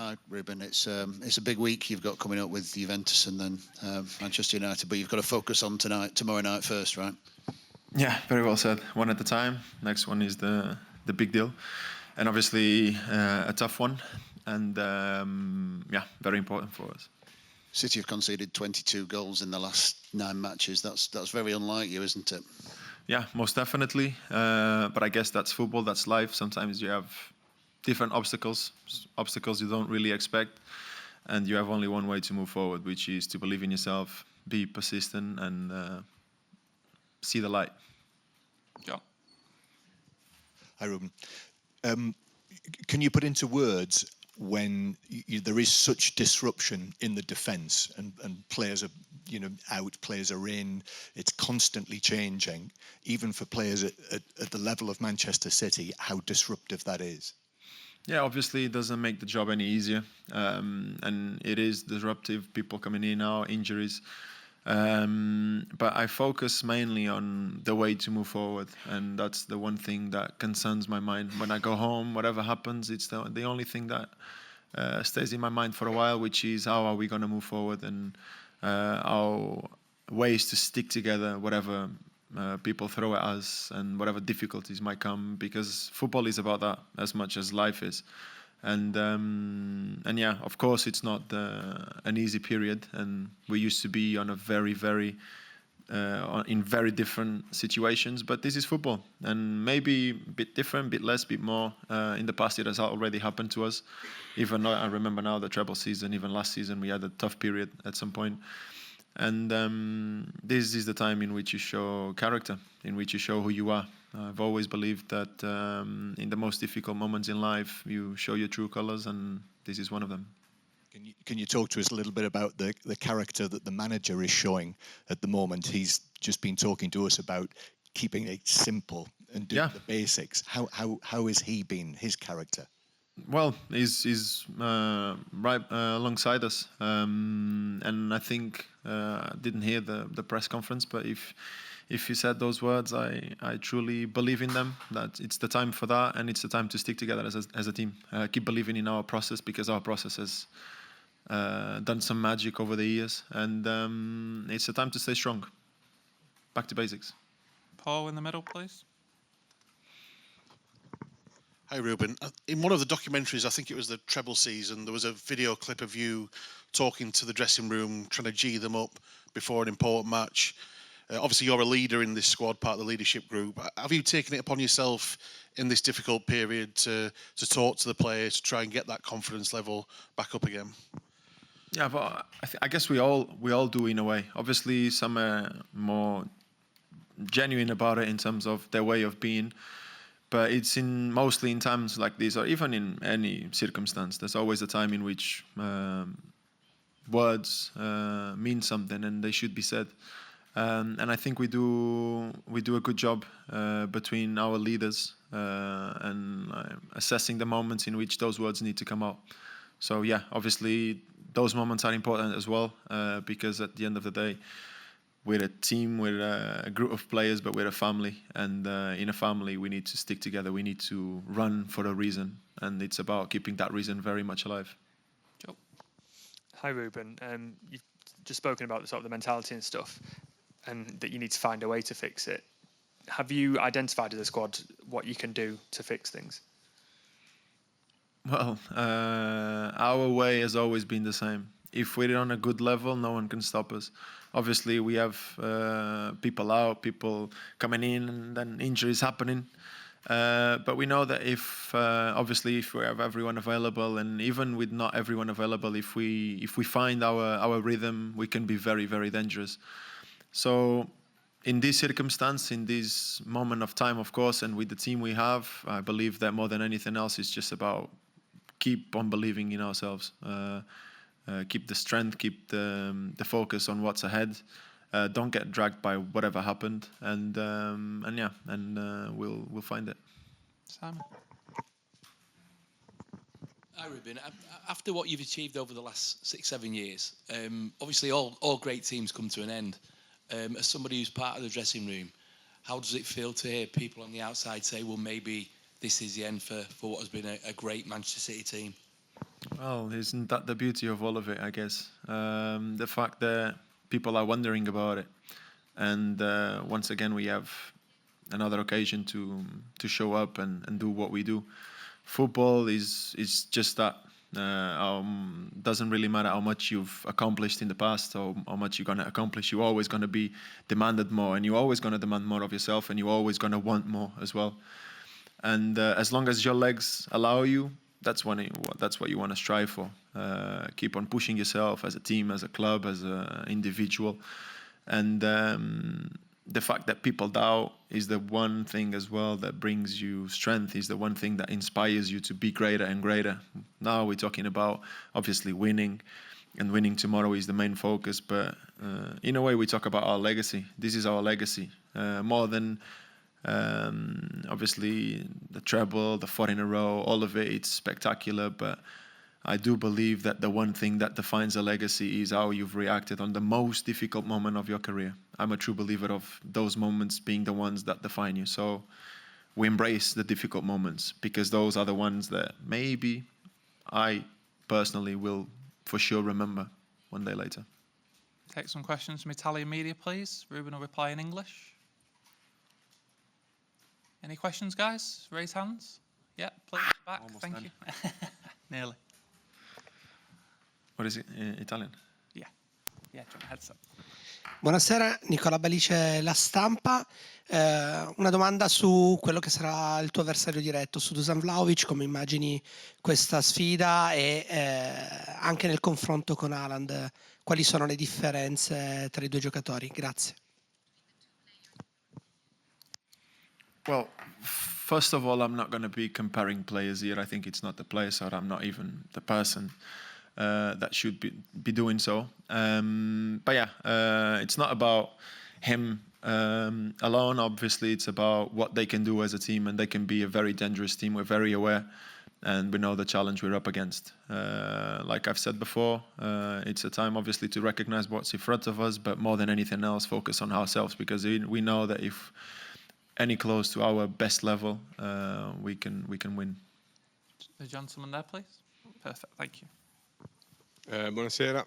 Hi, Ruben. It's a big week you've got coming up with Juventus and then Manchester United, but you've got to focus on tomorrow night first, right? Yeah, very well said. One at a time. Next one is the big deal, and obviously a tough one, and yeah, very important for us. City have conceded 22 goals in the last 9 matches. That's very unlike you, isn't it? Yeah, most definitely. But I guess that's football. That's life. Sometimes you have different obstacles you don't really expect, and you have only one way to move forward, which is to believe in yourself, be persistent, and see the light. Yeah. Hi, Ruben. Can you put into words when there is such disruption in the defence and players are out, players are in, it's constantly changing, even for players at the level of Manchester City, how disruptive that is? Yeah, obviously it doesn't make the job any easier, and it is disruptive, people coming in now, injuries. But I focus mainly on the way to move forward, and that's the one thing that concerns my mind. When I go home, whatever happens, it's the only thing that stays in my mind for a while, which is how are we going to move forward and our ways to stick together, whatever people throw at us and whatever difficulties might come, because football is about that as much as life is. And yeah, of course, it's not an easy period, and we used to be on a very in very different situations. But this is football, and maybe a bit different, bit less, bit more. In the past, it has already happened to us. Even though I remember now the treble season, even last season, we had a tough period at some point. And this is the time in which you show character, in which you show who you are. I've always believed that in the most difficult moments in life, you show your true colors, and this is one of them. Can you talk to us a little bit about the character that the manager is showing at the moment? He's just been talking to us about keeping it simple and doing the basics. How has he been, his character? Well, he's right alongside us, and I think I didn't hear the press conference, but if he said those words, I truly believe in them, that it's the time for that, and it's the time to stick together as a team. Keep believing in our process, because our process has done some magic over the years, and it's the time to stay strong. Back to basics. Paul in the middle, please. Hi, Ruben. In one of the documentaries, I think it was the treble season, there was a video clip of you talking to the dressing room, trying to G them up before an important match. Obviously, you're a leader in this squad, part of the leadership group. Have you taken it upon yourself in this difficult period to talk to the players, to try and get that confidence level back up again? Yeah, but I guess we all do in a way. Obviously, some are more genuine about it in terms of their way of being. But it's mostly in times like this, or even in any circumstance, there's always a time in which words mean something and they should be said. And I think we do a good job between our leaders and assessing the moments in which those words need to come out. So yeah, obviously those moments are important as well, because at the end of the day, we're a team, we're a group of players, but we're a family. And in a family, we need to stick together. We need to run for a reason. And it's about keeping that reason very much alive. Joe. Hi, Ruben. You've just spoken about the sort of the mentality and stuff, and that you need to find a way to fix it. Have you identified as a squad what you can do to fix things? Well, our way has always been the same. If we're on a good level, no one can stop us. Obviously, we have people out, people coming in, and then injuries happening. But we know that obviously, if we have everyone available, and even with not everyone available, if we find our rhythm, we can be very, very dangerous. So, in this circumstance, in this moment of time, of course, and with the team we have, I believe that more than anything else, it's just about keep on believing in ourselves. Keep the strength, keep the focus on what's ahead. Don't get dragged by whatever happened, and we'll find it. Simon. Hi, Ruben. After what you've achieved over the last 6-7 years, obviously all great teams come to an end. As somebody who's part of the dressing room, how does it feel to hear people on the outside say, well, maybe this is the end for what has been a great Manchester City team? Well, isn't that the beauty of all of it, I guess? The fact that people are wondering about it. And once again, we have another occasion to show up and do what we do. Football is just that. Doesn't really matter how much you've accomplished in the past or how much you're going to accomplish. You're always going to be demanded more, and you're always going to demand more of yourself, and you're always going to want more as well. And as long as your legs allow you, that's what you want to strive for. Keep on pushing yourself as a team, as a club, as an individual. And the fact that people doubt is the one thing as well that brings you strength, is the one thing that inspires you to be greater and greater. Now we're talking about obviously winning, and winning tomorrow is the main focus. But in a way, we talk about our legacy. This is our legacy. More than obviously the treble, the 4 in a row, all of it, it's spectacular. But I do believe that the one thing that defines a legacy is how you've reacted on the most difficult moment of your career. I'm a true believer of those moments being the ones that define you. So we embrace the difficult moments, because those are the ones that maybe I personally will for sure remember one day later. Take some questions from Italian media, please. Ruben will reply in English. Any questions, guys? Raise hands. Yeah, please. Back. Almost Thank done. you. Nearly. What is it? Italian? Yeah. Yeah, do you want a headset? Buonasera, Nicola Balice, La Stampa. Una domanda su quello che sarà il tuo avversario diretto, su Dusan Vlahovic, come immagini questa sfida e anche nel confronto con Haaland, quali sono le differenze tra i due giocatori? Grazie. Well, first of all, I'm not going to be comparing players here. I think it's not the player, so I'm not even the person that should be doing so. But yeah, it's not about him alone. Obviously, it's about what they can do as a team, and they can be a very dangerous team. We're very aware, and we know the challenge we're up against. Like I've said before, it's a time, obviously, to recognize what's in front of us, but more than anything else, focus on ourselves, because we know that if any close to our best level, we can win. The gentleman there, please. Perfect, thank you. Buonasera,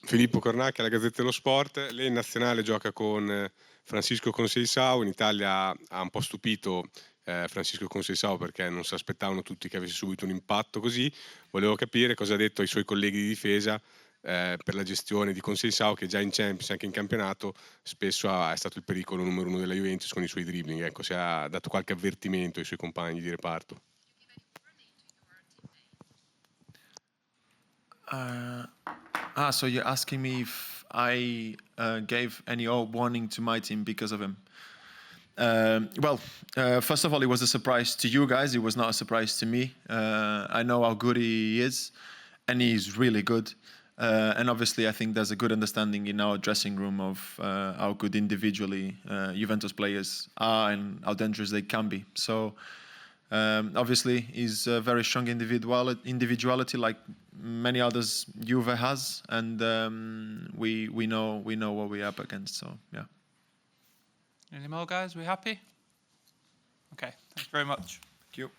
Filippo Cornacchia, la Gazzetta dello Sport. Lei in nazionale gioca con Francisco Conceição. In Italia ha un po' stupito Francisco Conceição, perché non si aspettavano tutti che avesse subito un impatto così. Volevo capire cosa ha detto ai suoi colleghi di difesa per la gestione di Conceição, che già in Champions, anche in campionato, spesso è stato il pericolo numero 1 della Juventus con i suoi dribbling. Ecco, se ha dato qualche avvertimento ai suoi compagni di reparto. So you're asking me if I gave any warning to my team because of him? Well, first of all, it was a surprise to you guys. It was not a surprise to me. I know how good he is, and he's really good. And obviously, I think there's a good understanding in our dressing room of how good individually Juventus players are and how dangerous they can be. So obviously, he's a very strong individuality, like many others Juve has, and we know what we're up against. So yeah. Any more, guys? We happy? Okay, thank you very much. Thank you.